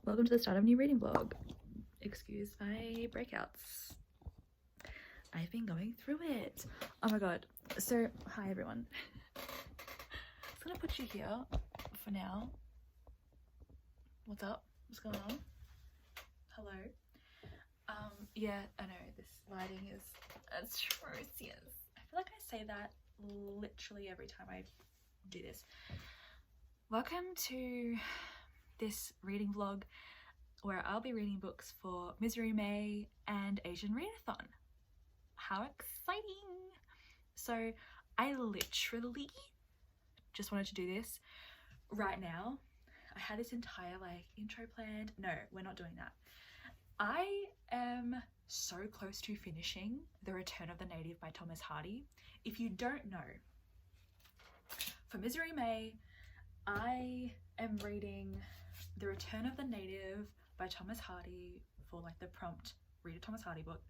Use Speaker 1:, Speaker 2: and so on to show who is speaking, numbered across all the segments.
Speaker 1: Welcome to the start of a new reading vlog. Excuse my breakouts. I've been going through it. Oh my god. So, hi everyone. I'm just gonna put you here for now. What's up? What's going on? Hello. Yeah, I know this lighting is atrocious. I feel like I say that literally every time I do this. Welcome to this reading vlog where I'll be reading books for Misery May and Asian Readathon. How exciting! So I literally just wanted to do this right now. I had this entire intro planned. No, we're not doing that. I am so close to finishing The Return of the Native by Thomas Hardy. If you don't know, for Misery May, I am reading The Return of the Native by Thomas Hardy for the prompt read a Thomas Hardy book.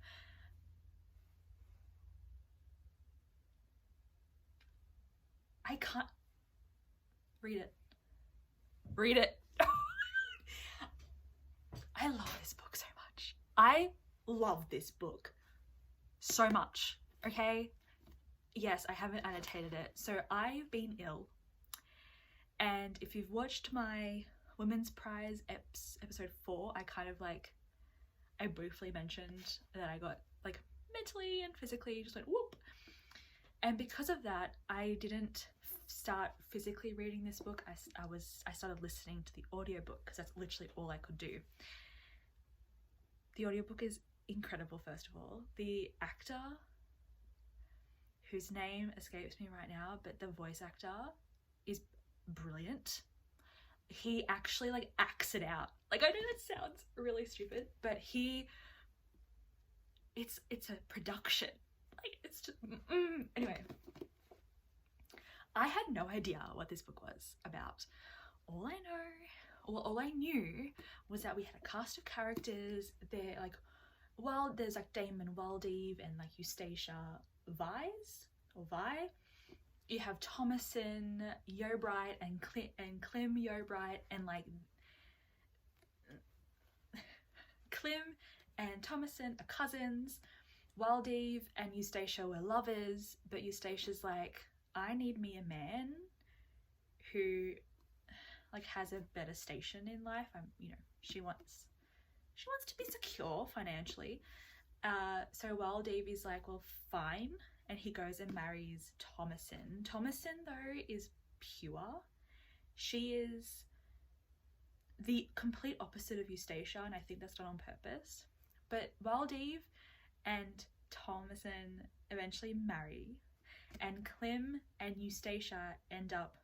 Speaker 1: I can't read it. Read it. I love this book so much. I love this book so much, okay? Yes, I haven't annotated it. So I've been ill. And if you've watched my Women's Prize episode 4, I briefly mentioned that I got mentally and physically just went whoop. And because of that, I didn't start physically reading this book. I started listening to the audiobook because that's literally all I could do. The audiobook is incredible, first of all. The actor, whose name escapes me right now, but the voice actor is brilliant. He actually acts it out. I know that sounds really stupid, but it's a production. It's just anyway. I had no idea what this book was about. All I knew was that we had a cast of characters. They're there's Damon Waldev and Eustacia Vi. You have Thomasin, Yeobright, and Clem Yeobright, and Clem and Thomasin are cousins. Waldev and Eustacia were lovers, but Eustacia's I need me a man who has a better station in life. She wants to be secure financially. So Waldev is well, fine. And he goes and marries Thomasin. Thomasin, though, is pure. She is the complete opposite of Eustacia, and I think that's done on purpose. But Waldev and Thomasin eventually marry, and Clem and Eustacia end up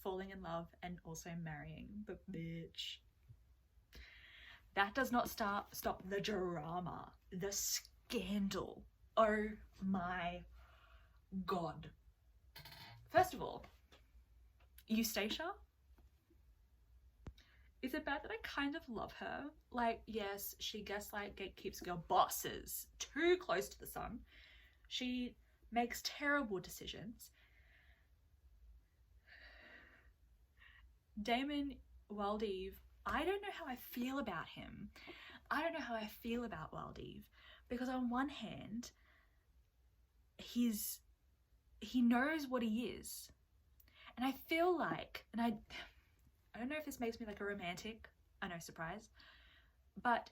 Speaker 1: falling in love and also marrying. But bitch, that does not stop the drama, the scandal. Oh my god. First of all, Eustacia, is it bad that I kind of love her? Yes, she gatekeeps girl bosses too close to the sun. She makes terrible decisions. Damon Waldev, I don't know how I feel about him. I don't know how I feel about Waldev, because on one hand, he knows what he is, and I feel and I don't know if this makes me a romantic, I know, surprise, but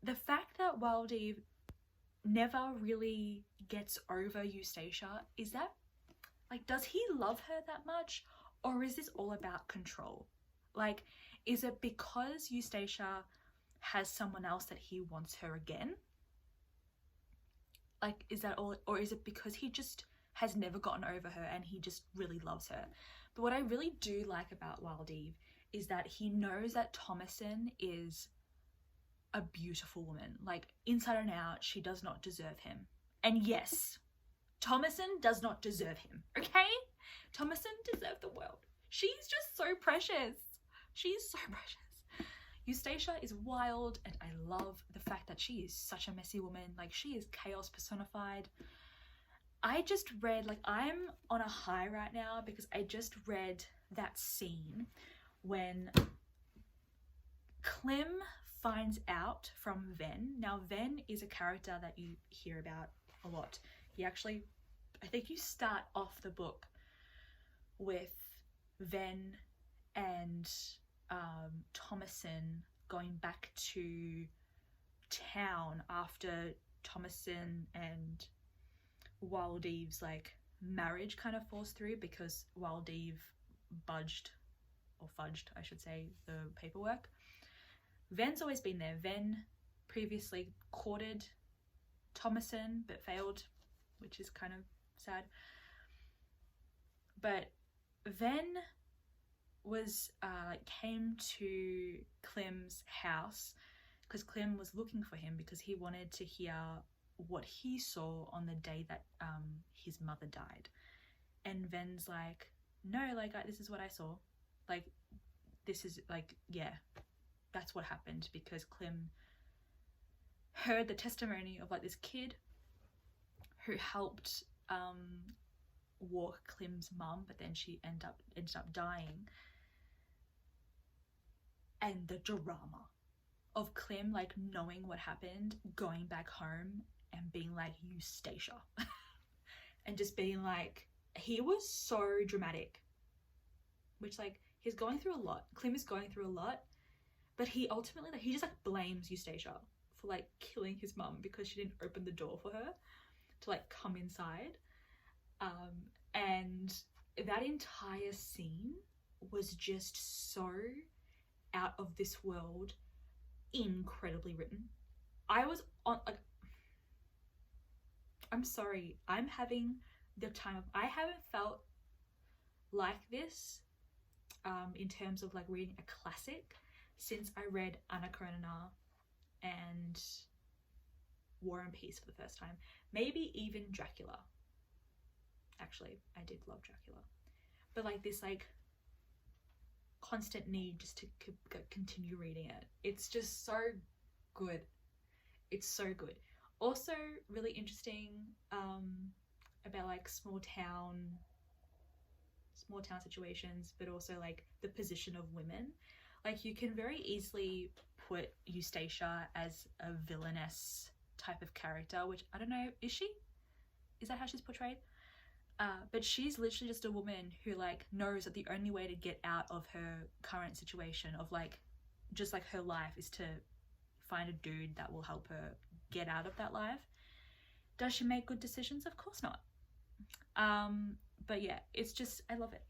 Speaker 1: the fact that Waldev never really gets over Eustacia, is that does he love her that much, or is this all about control? Is it because Eustacia has someone else that he wants her again? Is that all, or is it because he just has never gotten over her and he just really loves her? But what I really do like about Waldev is that he knows that Thomasin is a beautiful woman. Inside and out, she does not deserve him. And yes, Thomasin does not deserve him, okay? Thomasin deserves the world. She's just so precious. She's so precious. Eustacia is wild, and I love the fact that she is such a messy woman. She is chaos personified. I just read, I'm on a high right now because I just read that scene when Klim finds out from Ven. Now Ven is a character that you hear about a lot. He actually, I think you start off the book with Ven and Thomasin going back to town after Thomasin and Wildeve's like marriage kind of falls through, because Wildeve fudged, I should say, the paperwork. Ven's always been there. Ven previously courted Thomasin but failed, which is kind of sad. But Ven was came to Klim's house because Klim was looking for him because he wanted to hear what he saw on the day that his mother died. And Ven's like, no, like this is what I saw. Like this is like, yeah, that's what happened, because Klim heard the testimony of like this kid who helped walk Klim's mum, but then she ended up dying. And the drama of Klim like knowing what happened, going back home and being like, Eustacia and just being like, he was so dramatic, which like he's going through a lot. Klim is going through a lot, but he ultimately like he just like blames Eustacia for like killing his mum because she didn't open the door for her to like come inside. And that entire scene was just so out of this world, incredibly written. I was on like, I'm sorry, I'm having the time of, I haven't felt like this in terms of like reading a classic since I read Anna Karenina and War and Peace for the first time. Maybe even Dracula. Actually, I did love Dracula. But like this like constant need just to continue reading it. It's just so good. It's so good. Also really interesting about like small town situations, but also like the position of women. Like you can very easily put Eustacia as a villainess type of character, which I don't know, is she? Is that how she's portrayed? But she's literally just a woman who like knows that the only way to get out of her current situation of like just like her life is to find a dude that will help her get out of that life. Does she make good decisions? Of course not. But yeah, it's just, I love it.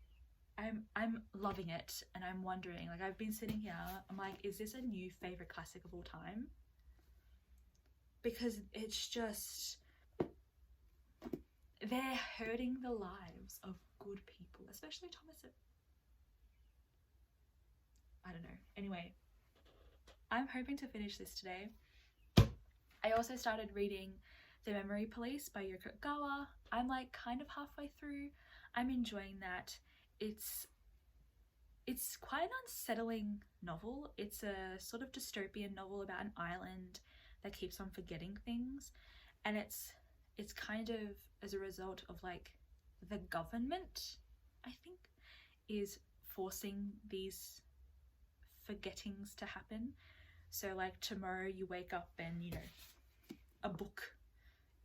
Speaker 1: I'm loving it, and I'm wondering, like I've been sitting here, I'm like, is this a new favorite classic of all time? Because it's just, they're hurting the lives of good people, especially Thomasin. I don't know. Anyway, I'm hoping to finish this today. I also started reading The Memory Police by Yoko Ogawa. I'm like kind of halfway through. I'm enjoying that. It's quite an unsettling novel. It's a sort of dystopian novel about an island that keeps on forgetting things, and it's kind of as a result of like the government, I think, is forcing these forgettings to happen. So like tomorrow you wake up and, you know, a book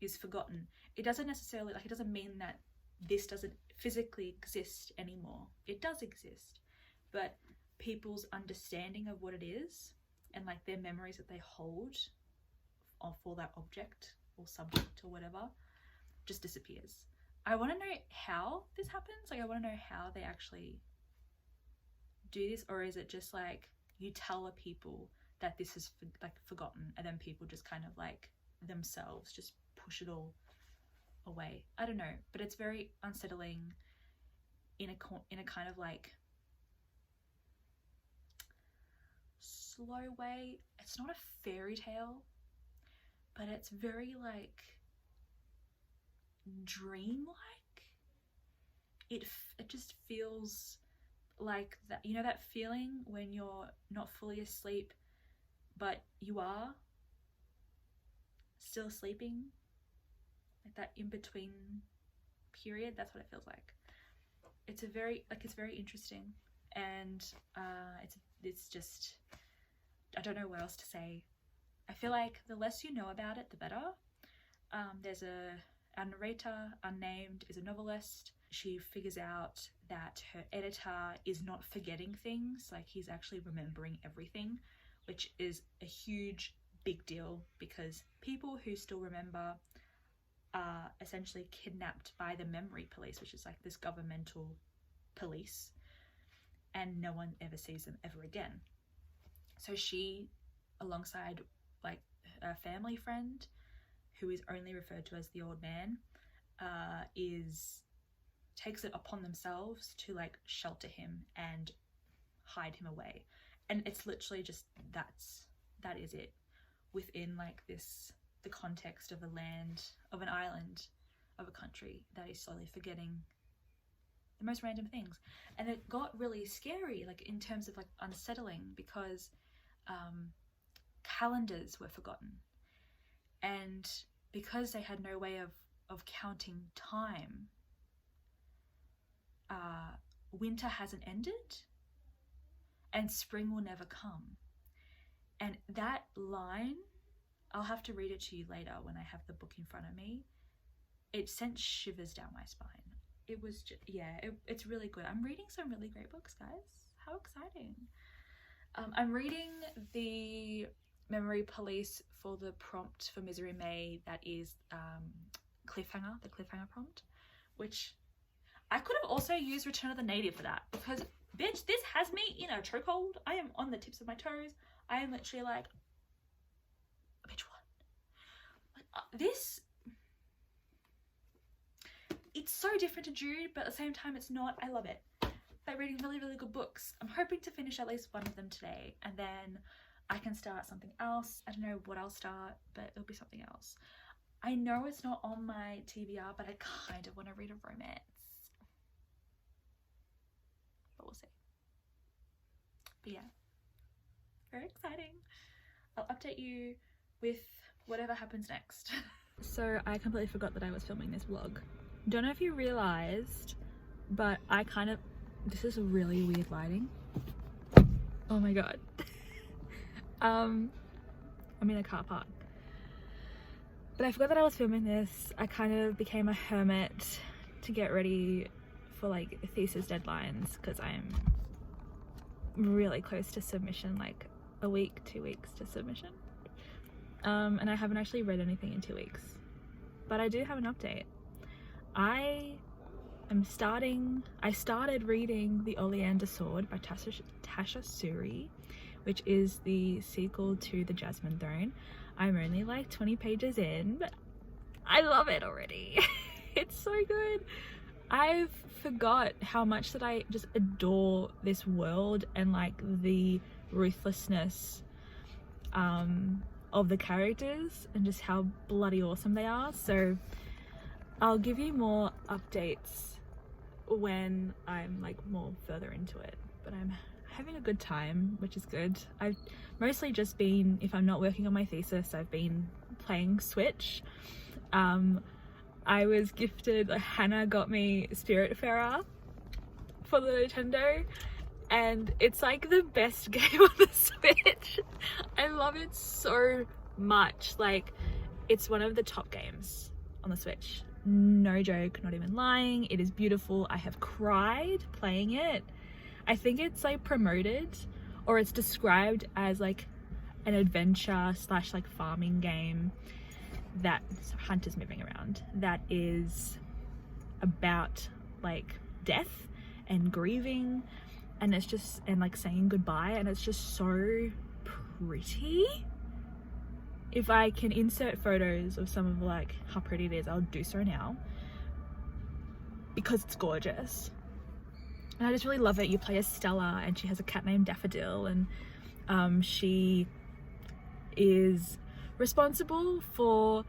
Speaker 1: is forgotten. It doesn't necessarily, like, it doesn't mean that this doesn't physically exist anymore. It does exist, but people's understanding of what it is and like their memories that they hold for that object or subject or whatever just disappears. I want to know how this happens. Like I want to know how they actually do this, or is it just like you tell the people that this is forgotten, and then people just kind of like themselves just push it all away. I don't know, but it's very unsettling in a kind of like slow way. It's not a fairy tale, but it's very like dreamlike. It just feels like that, you know, that feeling when you're not fully asleep but you are still sleeping, like that in between period. That's what it feels like. It's very interesting, and it's just, don't know what else to say. I feel like the less you know about it, the better. There's our narrator, unnamed, is a novelist. She figures out that her editor is not forgetting things, like he's actually remembering everything, which is a huge, big deal because people who still remember are essentially kidnapped by the memory police, which is like this governmental police, and no one ever sees them ever again. So she, alongside like a family friend who is only referred to as the old man, takes it upon themselves to like shelter him and hide him away. And it's literally just that is it within like the context of a land, of an island, of a country that is slowly forgetting the most random things. And it got really scary, like in terms of like unsettling, because calendars were forgotten, and because they had no way of counting time, winter hasn't ended and spring will never come. And that line, I'll have to read it to you later when I have the book in front of me. It sent shivers down my spine. It was just, it's really good. I'm reading some really great books, guys. How exciting. I'm reading the memory police for the prompt for Misery May, that is the cliffhanger prompt, which I could have also used Return of the Native for that, because bitch, this has me in a chokehold. I am on the tips of my toes. I am literally like, bitch, what? This, it's so different to Jude, but at the same time it's not. I love it. By reading really, really good books. I'm hoping to finish at least one of them today, and then I can start something else. I don't know what I'll start, but it'll be something else. I know it's not on my TBR, but I kind of want to read a romance. But we'll see. But yeah, very exciting. I'll update you with whatever happens next. So I completely forgot that I was filming this vlog. Don't know if you realized, but this is really weird lighting. Oh my god. I'm in a car park. But I forgot that I was filming this. I kind of became a hermit to get ready for like thesis deadlines, because I'm really close to submission, like a week, 2 weeks to submission. And I haven't actually read anything in 2 weeks. But I do have an update. I started reading The Oleander Sword by tasha Suri, which is the sequel to The Jasmine Throne. I'm only like 20 pages in, but I love it already. It's so good. I've forgot how much that I just adore this world and like the ruthlessness of the characters and just how bloody awesome they are. So I'll give you more updates when I'm like more further into it, but I'm having a good time, which is good. I've mostly just been, if I'm not working on my thesis, I've been playing Switch. I was gifted, Hannah got me Spiritfarer for the Nintendo, and it's like the best game on the Switch. I love it so much. Like, it's one of the top games on the Switch. No joke, not even lying. It is beautiful. I have cried playing it. I think it's like promoted, or it's described as like an adventure / like farming game that hunters moving around, that is about like death and grieving, and it's just, and like saying goodbye, and it's just so pretty. If I can insert photos of some of like how pretty it is, I'll do so now, because it's gorgeous. And I just really love it. You play as Stella, and she has a cat named Daffodil, and she is responsible for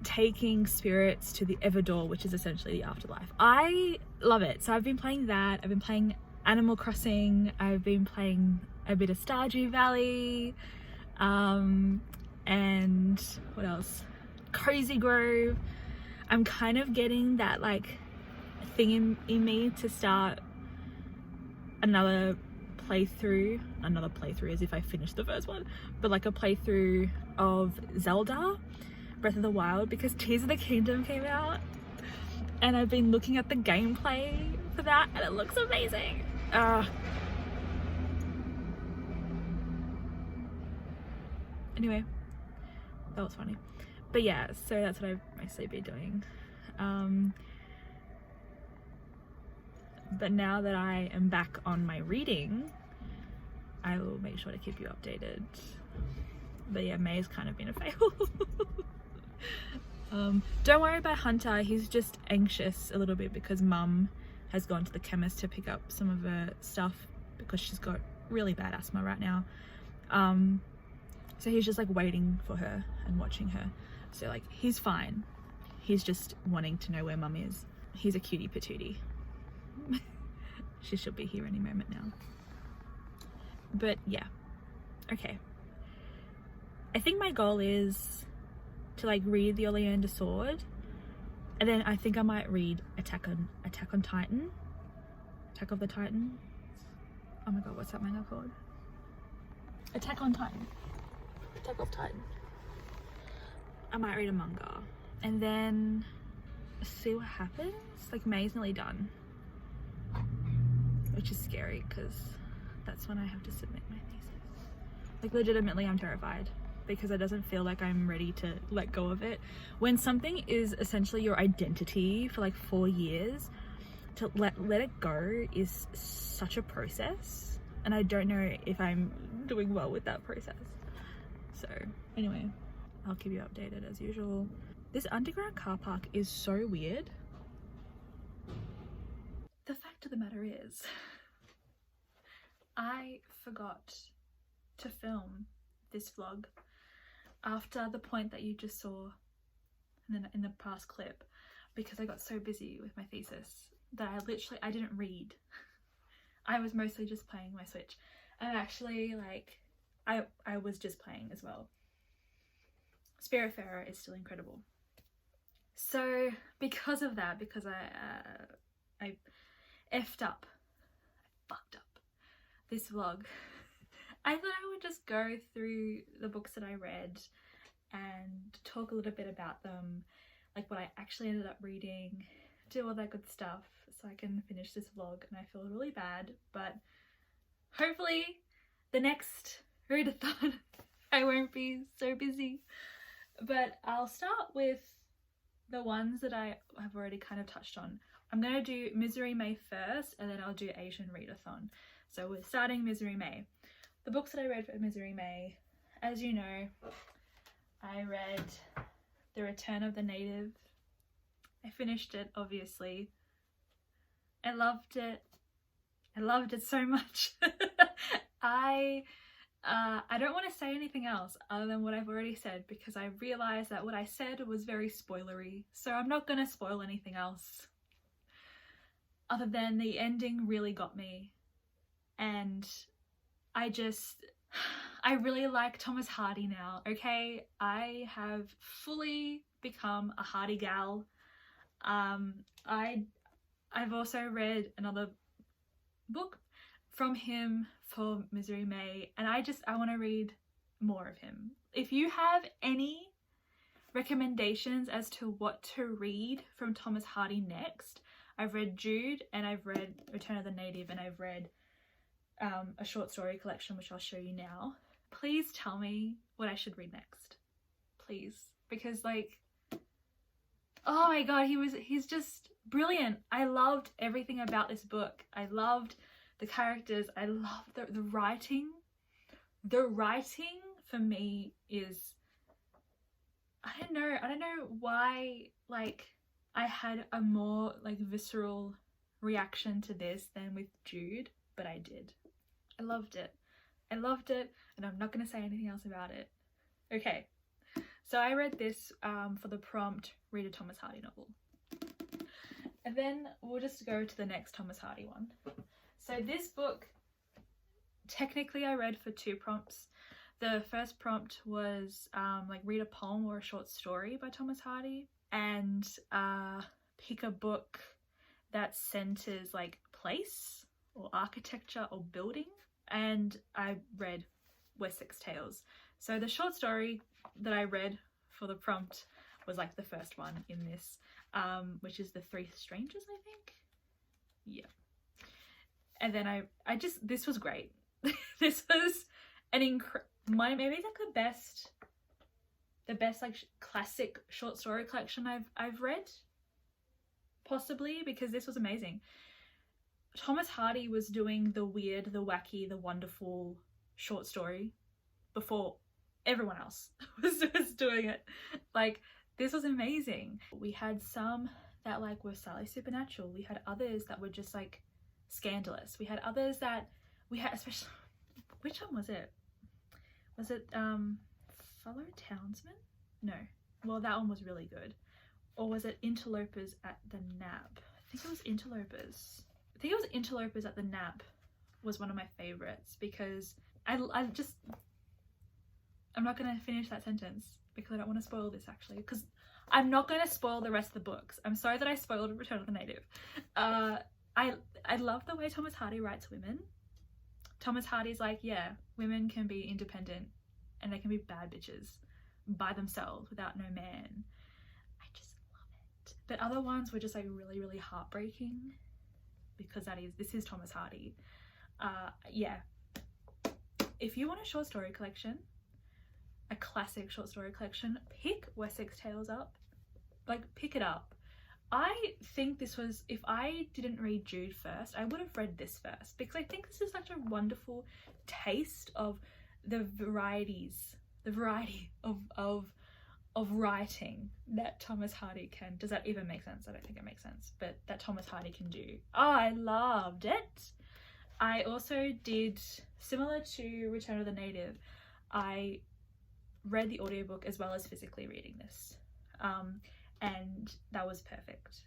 Speaker 1: taking spirits to the Everdoor, which is essentially the afterlife. I love it. So I've been playing that. I've been playing Animal Crossing. I've been playing a bit of Stardew Valley. And what else? Cozy Grove. I'm kind of getting that like thing in me to start another playthrough, another playthrough as if I finished the first one, but like a playthrough of Zelda Breath of the Wild, because Tears of the Kingdom came out and I've been looking at the gameplay for that and it looks amazing. Anyway, that was funny. But yeah, so that's what I've mostly been doing. But now that I am back on my reading, I will make sure to keep you updated. But yeah, May's kind of been a fail. Don't worry about Hunter, he's just anxious a little bit because Mum has gone to the chemist to pick up some of her stuff because she's got really bad asthma right now. So he's just like waiting for her and watching her. So like, he's fine. He's just wanting to know where Mum is. He's a cutie patootie. She should be here any moment now. But yeah, okay. I think my goal is to like read the Oleander Sword, and then I think I might read Attack on Titan. Attack of the Titan. Oh my god, what's that manga called? Attack on Titan. Attack of Titan. I might read a manga and then see what happens. Like, May's nearly done, which is scary because that's when I have to submit my thesis. Like, legitimately I'm terrified because it doesn't feel like I'm ready to let go of it. When something is essentially your identity for like 4 years, to let it go is such a process, and I don't know if I'm doing well with that process. So anyway, I'll keep you updated as usual. This underground car park is so weird. The fact of the matter is, I forgot to film this vlog after the point that you just saw in the past clip, because I got so busy with my thesis that I didn't read. I was mostly just playing my Switch, and actually like I was just playing as well. Spiritfarer is still incredible. So because of that, because I effed up, I fucked up this vlog, I thought I would just go through the books that I read and talk a little bit about them, like what I actually ended up reading, do all that good stuff so I can finish this vlog. And I feel really bad, but hopefully the next readathon I won't be so busy. But I'll start with the ones that I have already kind of touched on. I'm going to do Misery May first, and then I'll do Asian readathon. So we're starting Misery May. The books that I read for Misery May, as you know, I read The Return of the Native. I finished it, obviously. I loved it. I loved it so much. I don't want to say anything else other than what I've already said, because I realized that what I said was very spoilery, so I'm not going to spoil anything else other than the ending really got me. And I really like Thomas Hardy now, okay? I have fully become a Hardy gal. I've also read another book from him for Misery May, and I want to read more of him. If you have any recommendations as to what to read from Thomas Hardy next, I've read Jude, and I've read Return of the Native, and I've read a short story collection which I'll show you now. Please tell me what I should read next, please, because like, oh my god, he's just brilliant. I loved everything about this book. I loved the characters. I love the writing. The writing for me is, I don't know why, like, I had a more like visceral reaction to this than with Jude, but I did. I loved it. I loved it, and I'm not going to say anything else about it. Okay, so I read this for the prompt, read a Thomas Hardy novel. And then we'll just go to the next Thomas Hardy one. So this book, technically I read for 2 prompts. The first prompt was like read a poem or a short story by Thomas Hardy, and pick a book that centers like place or architecture or building. and I read Wessex Tales. So the short story that I read for the prompt was like the first one in this, which is The Three Strangers, I think. Yeah. And then I just, this was great. This was an maybe like the best like classic short story collection I've read, possibly, because this was amazing. Thomas Hardy was doing the weird, the wacky, the wonderful short story before everyone else was doing it. Like, this was amazing. We had some that like were slightly supernatural. We had others that were just like scandalous. We had others that we had, especially, which one was it? Was it Fellow Townsmen? No. Well, that one was really good. Or was it Interlopers at the Nab? I think it was Interlopers. I think it was Interlopers at the Nab was one of my favorites, because I'm not going to finish that sentence because I don't want to spoil this, actually, because I'm not going to spoil the rest of the books. I'm sorry that I spoiled Return of the Native. I love the way Thomas Hardy writes women. Thomas Hardy's like, yeah, women can be independent and they can be bad bitches by themselves without no man. I just love it. But other ones were just like really, really heartbreaking, because this is Thomas Hardy. Yeah. If you want a short story collection, a classic short story collection, pick Wessex Tales up. Like, pick it up. I think this was, if I didn't read Jude first, I would have read this first, because I think this is such a wonderful taste of the variety of writing that Thomas Hardy can. Does that even make sense? I don't think it makes sense, but that Thomas Hardy can do. Oh, I loved it. I also did, similar to Return of the Native, I read the audiobook as well as physically reading this, and that was perfect.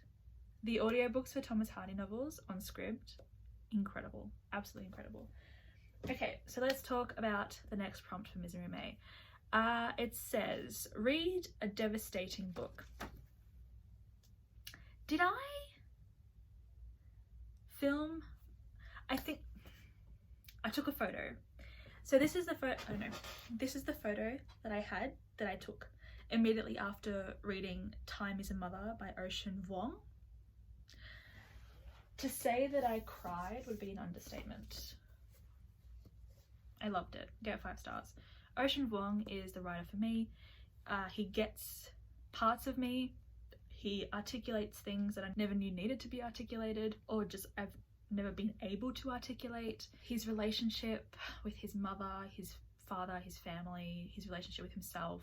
Speaker 1: The audiobooks for Thomas Hardy novels on Scribd, incredible, absolutely incredible. Okay, so let's talk about the next prompt for Misery May. It says, read a devastating book. Did I film? I think I took a photo. So this is the photo, oh no, this is the photo that I took immediately after reading Time is a Mother by Ocean Vuong. To say that I cried would be an understatement. I loved it. Get 5 stars. Ocean Vuong is the writer for me. He gets parts of me. He articulates things that I never knew needed to be articulated, or just I've never been able to articulate. His relationship with his mother, his father, his family, his relationship with himself,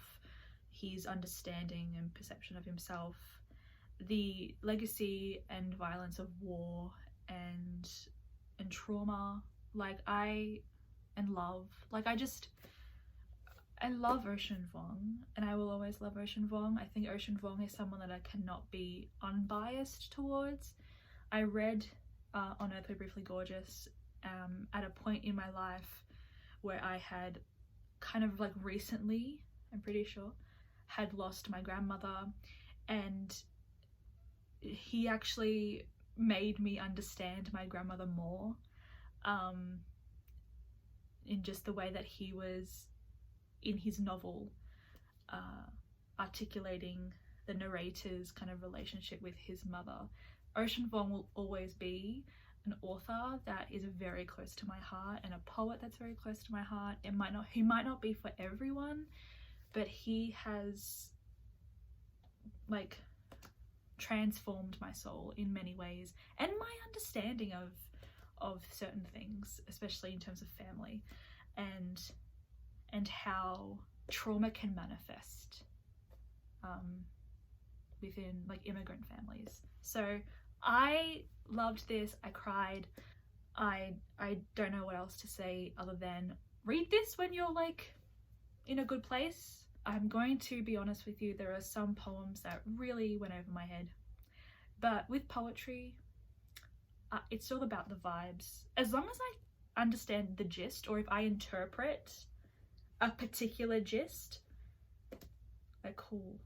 Speaker 1: his understanding and perception of himself, the legacy and violence of war and trauma, I love Ocean Vuong, and I will always love Ocean Vuong. I think Ocean Vuong is someone that I cannot be unbiased towards. I read On Earth We're Briefly Gorgeous at a point in my life where I had kind of like recently, I'm pretty sure, had lost my grandmother, and he actually made me understand my grandmother more, in just the way that he was in his novel articulating the narrator's kind of relationship with his mother. Ocean Vuong will always be an author that is very close to my heart, and a poet that's very close to my heart. He might not be for everyone, but he has like transformed my soul in many ways, and my understanding of certain things, especially in terms of family and how trauma can manifest within like immigrant families. So I loved this. I cried. I don't know what else to say other than read this when you're like in a good place. I'm going to be honest with you, there are some poems that really went over my head, but with poetry, it's all about the vibes. As long as I understand the gist, or if I interpret a particular gist, we're cool.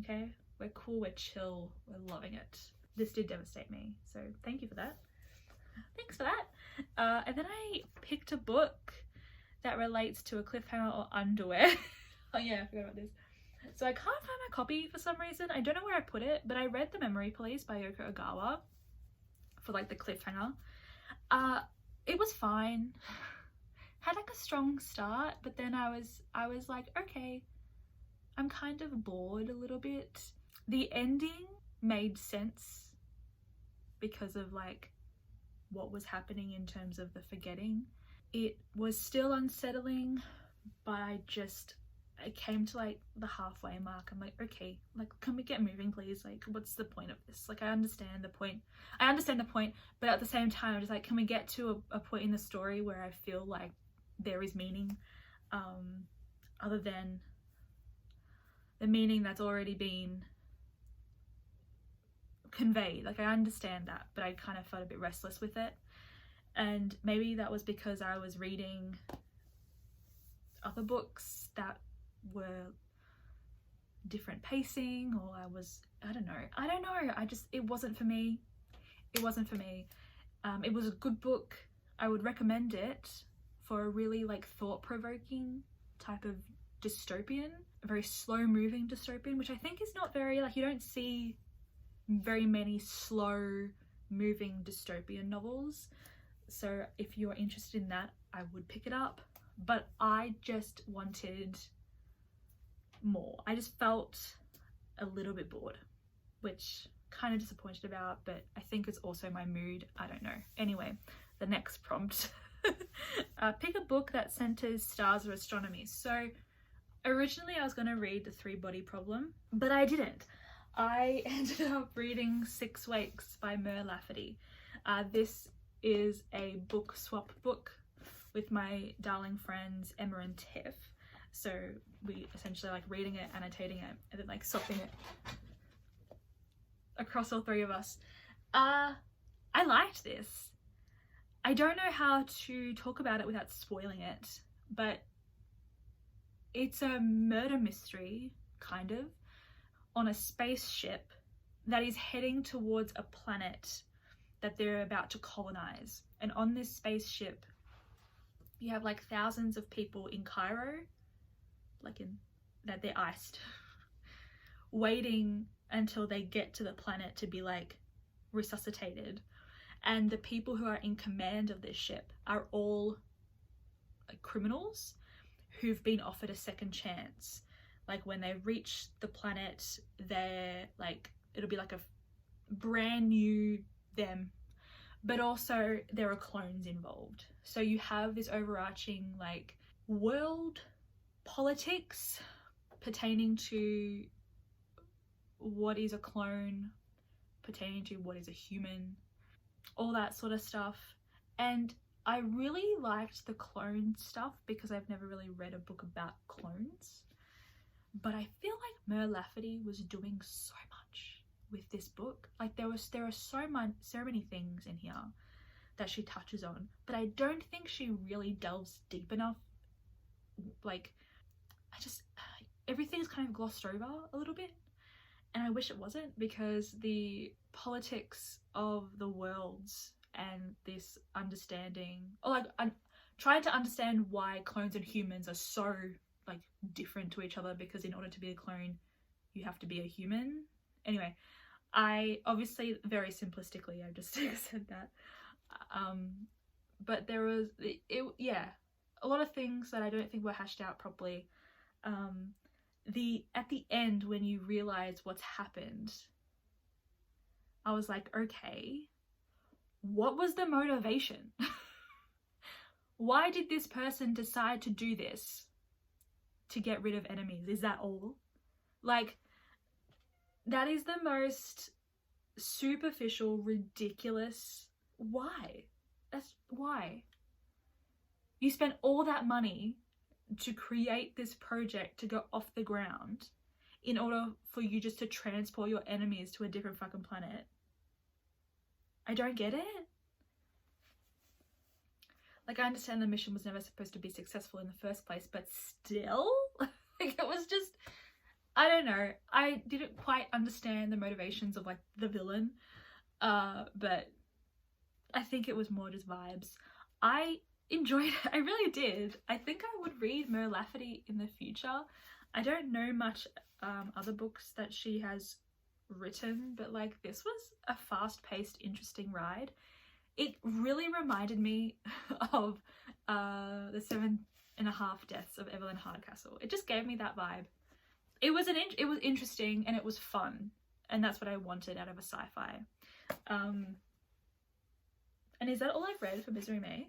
Speaker 1: Okay? We're cool, we're chill, we're loving it. This did devastate me, so thank you for that. Thanks for that. And then I picked a book that relates to a cliffhanger or underwear. Oh yeah, I forgot about this. So I can't find my copy for some reason. I don't know where I put it, but I read The Memory Police by Yoko Ogawa for like the cliffhanger. It was fine. Had like a strong start, but then I was like, okay, I'm kind of bored a little bit. The ending made sense because of like what was happening in terms of the forgetting. It was still unsettling, but I came to like the halfway mark. I'm like, okay, like, can we get moving please? Like, what's the point of this? Like, I understand the point, but at the same time I'm just like, can we get to a point in the story where I feel like there is meaning, other than the meaning that's already been conveyed. Like, I understand that, but I kind of felt a bit restless with it. And maybe that was because I was reading other books that were different pacing, or I don't know, it wasn't for me. It was a good book. I would recommend it for a really like thought-provoking type of dystopian, a very slow moving dystopian, which I think is not very, like, you don't see very many slow moving dystopian novels. So if you're interested in that, I would pick it up. But I just wanted more. I just felt a little bit bored, which kind of disappointed about, but I think it's also my mood. I don't know. Anyway, the next prompt. Pick a book that centers stars or astronomy. So originally I was going to read The Three-Body Problem, but I didn't. I ended up reading 6 Weeks by Lafferty. This is a book swap book with my darling friends Emma and Tiff. So we essentially like reading it, annotating it, and then like swapping it across all 3 of us. I liked this. I don't know how to talk about it without spoiling it, but it's a murder mystery, kind of, on a spaceship that is heading towards a planet that they're about to colonize. And on this spaceship, you have like thousands of people in Cairo, that they're iced, waiting until they get to the planet to be like resuscitated. And the people who are in command of this ship are all like criminals who've been offered a second chance. Like, when they reach the planet, they're like, it'll be like a brand new them, but also there are clones involved. So you have this overarching like world politics pertaining to what is a clone, pertaining to what is a human, all that sort of stuff. And I really liked the clone stuff because I've never really read a book about clones, but I feel like Lafferty was doing so much with this book. Like, there are so many things in here that she touches on, but I don't think she really delves deep enough. Like, everything's kind of glossed over a little bit, and I wish it wasn't, because the politics of the worlds and this understanding, or like I'm trying to understand why clones and humans are so like different to each other, because in order to be a clone you have to be a human. Anyway, I obviously very simplistically I just said that, but there was a lot of things that I don't think were hashed out properly. At the end, when you realize what's happened, I was like, okay, what was the motivation? Why did this person decide to do this? To get rid of enemies? Is that all? Like, that is the most superficial, ridiculous. Why? That's why. You spent all that money to create this project to go off the ground in order for you just to transport your enemies to a different fucking planet. I don't get it. Like, I understand the mission was never supposed to be successful in the first place, but still, like, it was just, I don't know. I didn't quite understand the motivations of like the villain, but I think it was more just vibes. I enjoyed it. I really did. I think I would read Mer Lafferty in the future. I don't know much other books that she has written, but like this was a fast-paced, interesting ride. It really reminded me of the 7.5 Deaths of Evelyn Hardcastle. It just gave me that vibe. It was interesting and it was fun, and that's what I wanted out of a sci-fi. And is that all I've read for Misery May?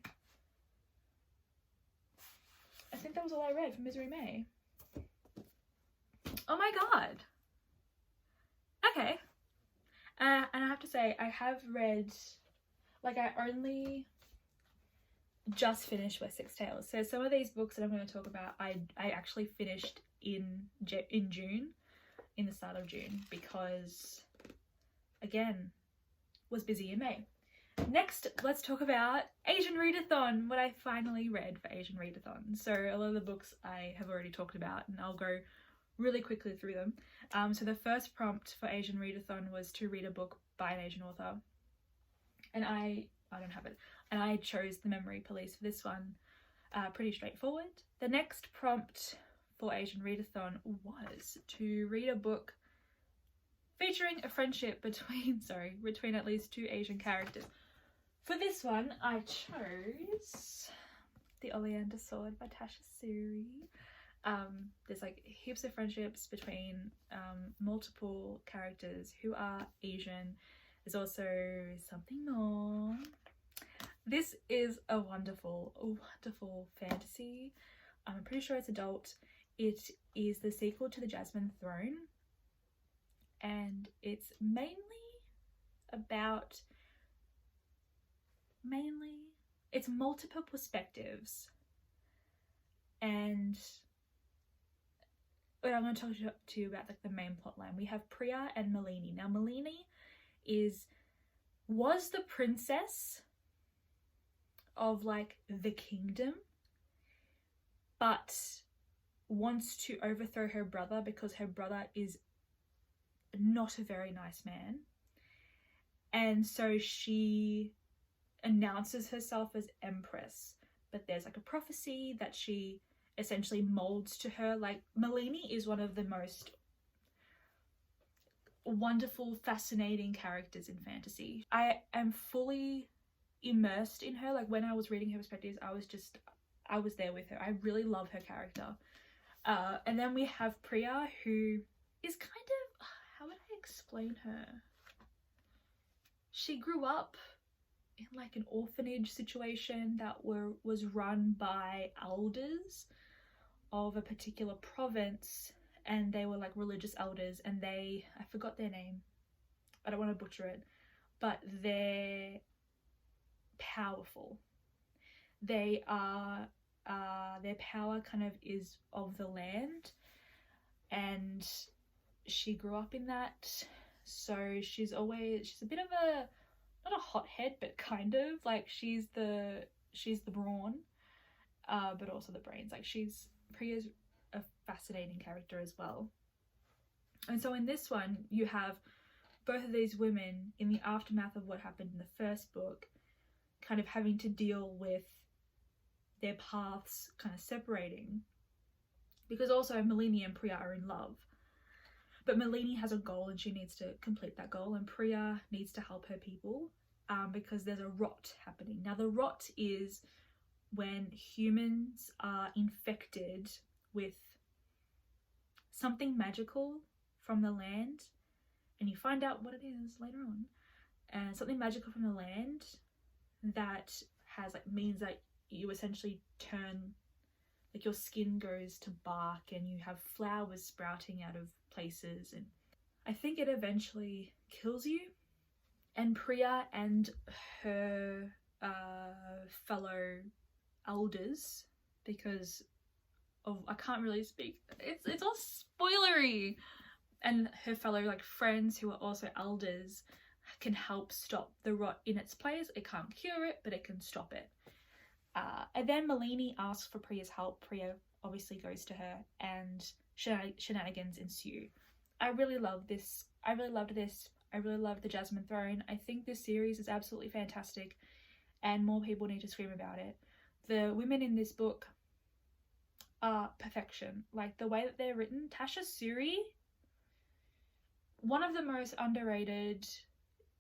Speaker 1: I think that was all I read for Misery May. Oh my god. Okay. And I have to say, I have read, like, I only just finished Wessex Tales. So some of these books that I'm going to talk about, I actually finished in June, in the start of June, because, again, was busy in May. Next, let's talk about Asian Readathon, what I finally read for Asian Readathon. So a lot of the books I have already talked about, and I'll go really quickly through them. So the first prompt for Asian Readathon was to read a book by an Asian author. And I don't have it. And I chose The Memory Police for this one. Pretty straightforward. The next prompt for Asian Readathon was to read a book featuring a friendship between at least 2 Asian characters. For this one, I chose The Oleander Sword by Tasha Suri. There's like heaps of friendships between multiple characters who are Asian. There's also something more. This is a wonderful fantasy. I'm pretty sure it's adult. It is the sequel to The Jasmine Throne, and it's mainly about it's multiple perspectives, and I'm going to talk to you about like the main plot line. We have Priya and Malini. Now Malini was the princess of like the kingdom, but wants to overthrow her brother because her brother is not a very nice man, and so she announces herself as empress, but there's like a prophecy that she essentially molds to her. Like, Malini is one of the most wonderful, fascinating characters in fantasy. I am fully immersed in her. Like, when I was reading her perspectives, I was there with her. I really love her character. And then we have Priya, who is kind of, how would I explain her? She grew up in like an orphanage situation that was run by elders of a particular province, and they were like religious elders, and I forgot their name, I don't want to butcher it, but they're powerful. They are their power kind of is of the land, and she grew up in that, so she's a bit of a, not a hothead, but kind of like she's the brawn, but also the brains. Like, Priya's a fascinating character as well. And so in this one, you have both of these women in the aftermath of what happened in the first book, kind of having to deal with their paths kind of separating, because also Malini and Priya are in love. But Malini has a goal and she needs to complete that goal, and Priya needs to help her people because there's a rot happening. Now, the rot is when humans are infected with something magical from the land, and you find out what it is later on. And something magical from the land that has means that you essentially turn, like, your skin goes to bark and you have flowers sprouting out of places, and I think it eventually kills you. And Priya and her fellow elders, because of, I can't really speak, it's all spoilery, and her fellow friends who are also elders can help stop the rot in its place. It can't cure it, but it can stop it. And then Malini asks for Priya's help. Priya obviously goes to her, and shenanigans ensue. I really loved this. I really love The Jasmine Throne. I think this series is absolutely fantastic and more people need to scream about it. The women in this book are perfection. Like the way that they're written, Tasha Suri, one of the most underrated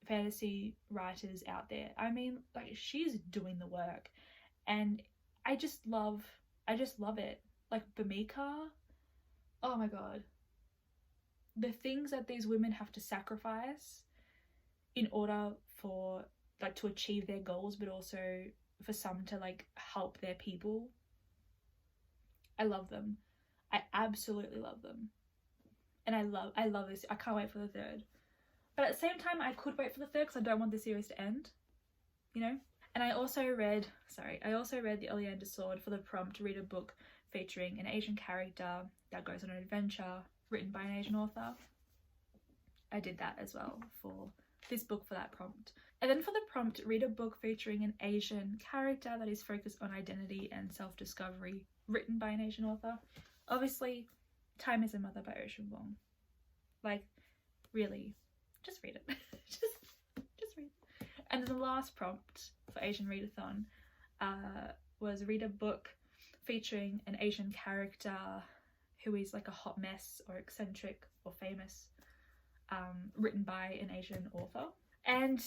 Speaker 1: fantasy writers out there. I mean, like, she's doing the work and I just love it. Like Bamika, oh my god, the things that these women have to sacrifice in order for like to achieve their goals, but also for some to like help their people. I love them. I absolutely love them. And I love this. I can't wait for the third. But at the same time, I could wait for the third because I don't want the series to end, you know? And I also read The Oleander Sword for the prompt to read a book featuring an Asian character that goes on an adventure written by an Asian author. I did that as well for this book for that prompt. And then for the prompt, read a book featuring an Asian character that is focused on identity and self-discovery, written by an Asian author. Obviously, Time is a Mother by Vuong. Like, really, just read it. just read it. And then the last prompt for Asian Readathon was read a book featuring an Asian character who is like a hot mess or eccentric or famous, written by an Asian author. And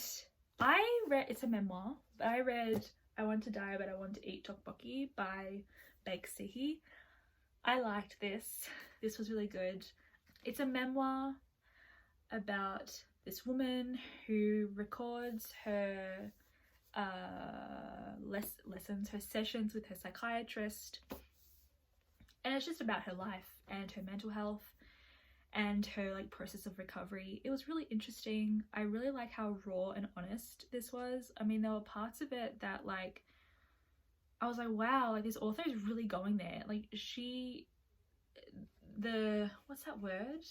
Speaker 1: I read, it's a memoir, but I read I Want to Die But I Want to Eat Tteokbokki by Baek Sehee. I liked this. This was really good. It's a memoir about this woman who records her lessons, her sessions with her psychiatrist, and it's just about her life and her mental health and her like process of recovery. It was really interesting. I really like how raw and honest this was. I mean, there were parts of it that like I was like, wow, like this author is really going there. Like what's that word?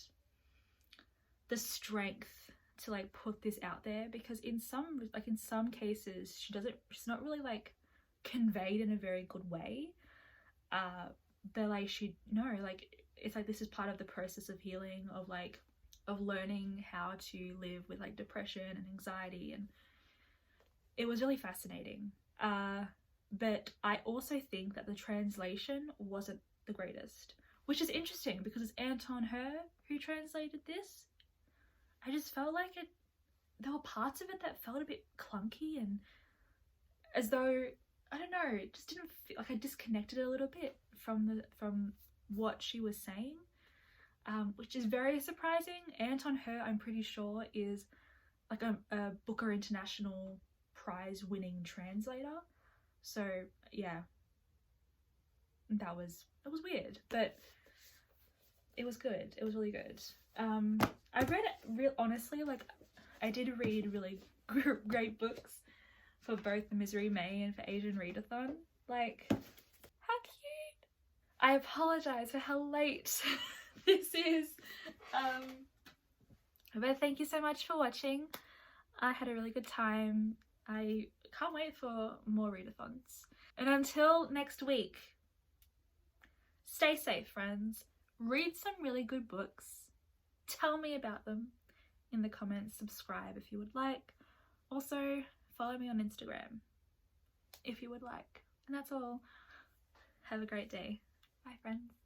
Speaker 1: The strength to like put this out there, because in some cases she's not really like conveyed in a very good way. But like it's like this is part of the process of healing, of learning how to live with like depression and anxiety, and it was really fascinating. But I also think that the translation wasn't the greatest, which is interesting because it's Anton Her who translated this. I just felt like there were parts of it that felt a bit clunky and as though, I don't know, it just didn't feel like I disconnected a little bit from what she was saying, which is very surprising. Anton Her, I'm pretty sure, is like a Booker International Prize winning translator. So yeah, that was weird, but it was good. It was really good. I read it honestly, like I did read really great books for both the Misery May and for Asian Readathon. Like, how cute! I apologize for how late this is, but thank you so much for watching. I had a really good time. I can't wait for more readathons. And until next week, stay safe, friends. Read some really good books. Tell me about them in the comments. Subscribe if you would like. Also, follow me on Instagram if you would like. And that's all. Have a great day. Bye, friends.